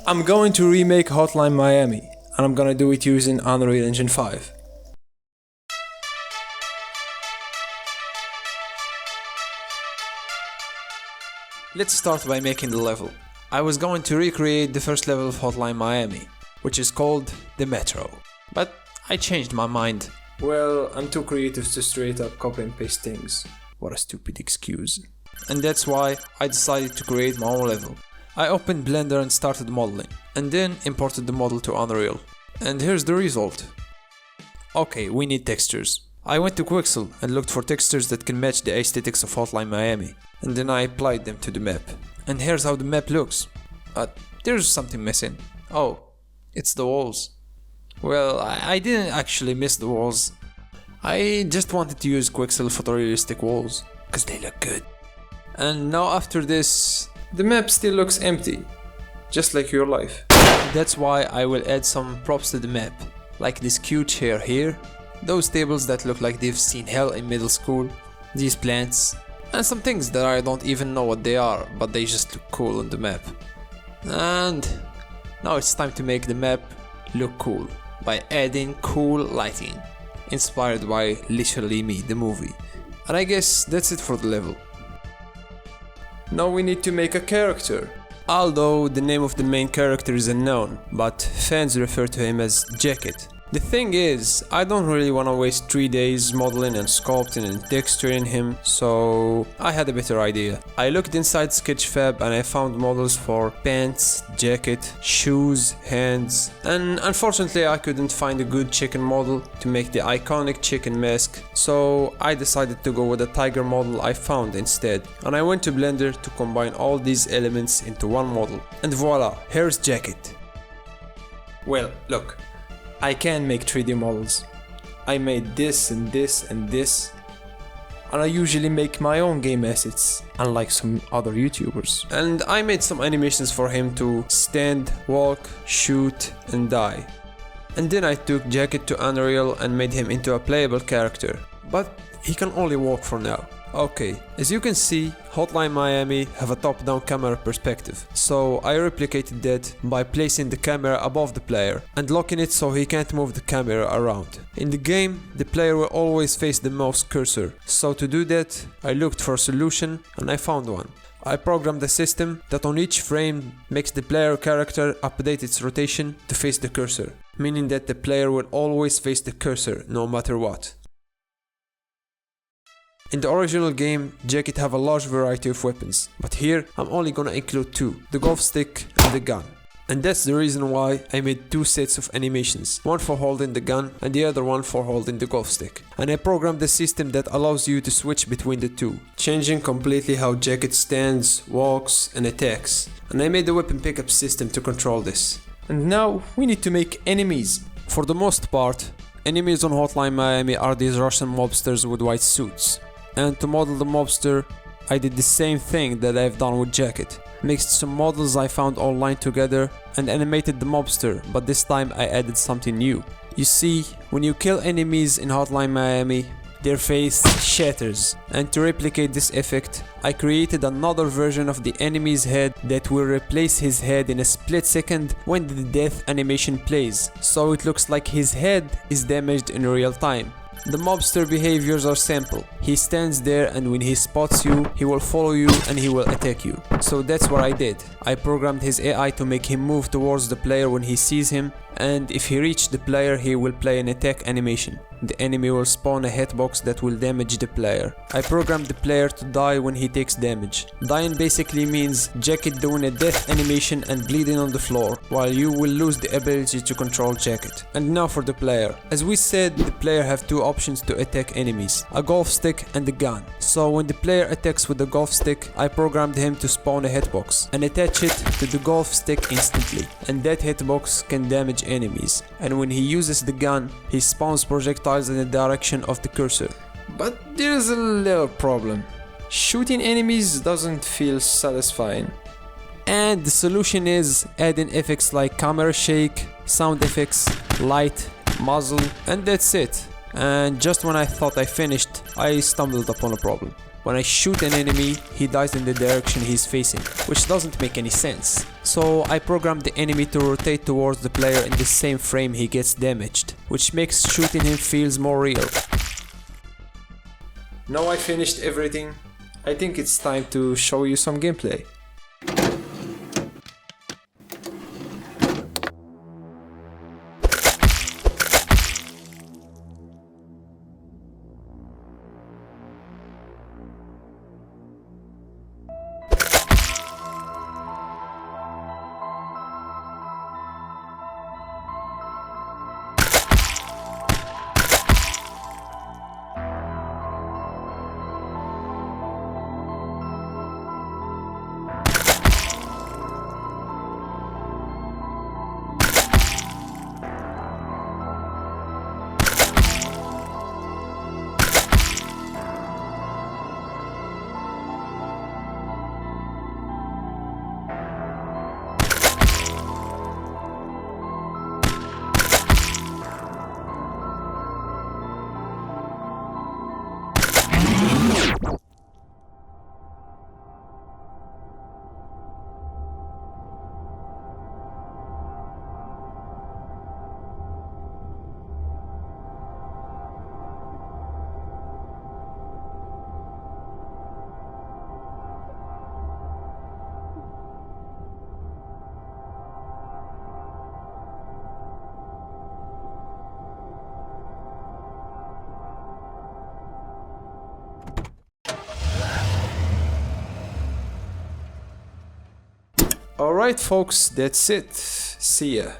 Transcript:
I'm going to remake Hotline Miami, and I'm gonna do it using Unreal Engine 5. Let's start by making the level. I was going to recreate the first level of Hotline Miami, which is called the Metro. But I changed my mind. Well, I'm too creative to straight up copy and paste things. What a stupid excuse. And that's why I decided to create my own level. I opened Blender and started modeling, and then imported the model to Unreal. And here's the result. Okay, we need textures. I went to Quixel and looked for textures that can match the aesthetics of Hotline Miami, and then I applied them to the map. And here's how the map looks. There's something missing. Oh, it's the walls. Well, I didn't actually miss the walls. I just wanted to use Quixel photorealistic walls, cause they look good. And now after this, the map still looks empty, just like your life. That's why I will add some props to the map, like this cute chair here, those tables that look like they've seen hell in middle school, these plants, and some things that I don't even know what they are, but they just look cool on the map. And now it's time to make the map look cool by adding cool lighting, inspired by literally me, the movie. And I guess that's it for the level. Now we need to make a character. Although the name of the main character is unknown, but fans refer to him as Jacket. The thing is, I don't really want to waste 3 days modeling and sculpting and texturing him, so I had a better idea. I looked inside Sketchfab and I found models for pants, jacket, shoes, hands, and unfortunately I couldn't find a good chicken model to make the iconic chicken mask, so I decided to go with a tiger model I found instead, and I went to Blender to combine all these elements into one model, and voila, here's Jacket. Well, look. I can make 3D models. I made this and this and this, and I usually make my own game assets, unlike some other YouTubers. And I made some animations for him to stand, walk, shoot, and die. And then I took Jacket to Unreal and made him into a playable character, but he can only walk for now. Okay, as you can see, Hotline Miami have a top-down camera perspective, so I replicated that by placing the camera above the player and locking it so he can't move the camera around. In the game, the player will always face the mouse cursor, so to do that, I looked for a solution and I found one. I programmed a system that on each frame makes the player character update its rotation to face the cursor, meaning that the player will always face the cursor no matter what. In the original game, Jacket have a large variety of weapons, but here I'm only gonna include 2, the golf stick and the gun. And that's the reason why I made 2 sets of animations, one for holding the gun and the other one for holding the golf stick. And I programmed a system that allows you to switch between the 2, changing completely how Jacket stands, walks and attacks. And I made a weapon pickup system to control this. And now we need to make enemies. For the most part, enemies on Hotline Miami are these Russian mobsters with white suits. And to model the mobster, I did the same thing that I've done with Jacket. Mixed some models I found online together and animated the mobster, but this time I added something new. You see, when you kill enemies in Hotline Miami, their face shatters, and to replicate this effect, I created another version of the enemy's head that will replace his head in a split second when the death animation plays, so it looks like his head is damaged in real time. The mobster behaviors are simple. He stands there and when he spots you, he will follow you and he will attack you. So that's what I did. I programmed his AI to make him move towards the player when he sees him, and if he reaches the player, he will play an attack animation. The enemy will spawn a hitbox that will damage the player. I programmed the player to die when he takes damage. Dying basically means Jacket doing a death animation and bleeding on the floor, while you will lose the ability to control Jacket. And now for the player. As we said, the player have 2 options to attack enemies, a golf stick and a gun. So when the player attacks with the golf stick, I programmed him to spawn a hitbox and attach it to the golf stick instantly, and that hitbox can damage enemies. And when he uses the gun, he spawns projectiles in the direction of the cursor. But there's a little problem. Shooting enemies doesn't feel satisfying. And the solution is adding effects like camera shake, sound effects, light, muzzle, and that's it. And just when I thought I finished, I stumbled upon a problem. When I shoot an enemy, he dies in the direction he's facing, which doesn't make any sense. So I programmed the enemy to rotate towards the player in the same frame he gets damaged, which makes shooting him feels more real. Now I finished everything. I think it's time to show you some gameplay. Alright folks, that's it. See ya.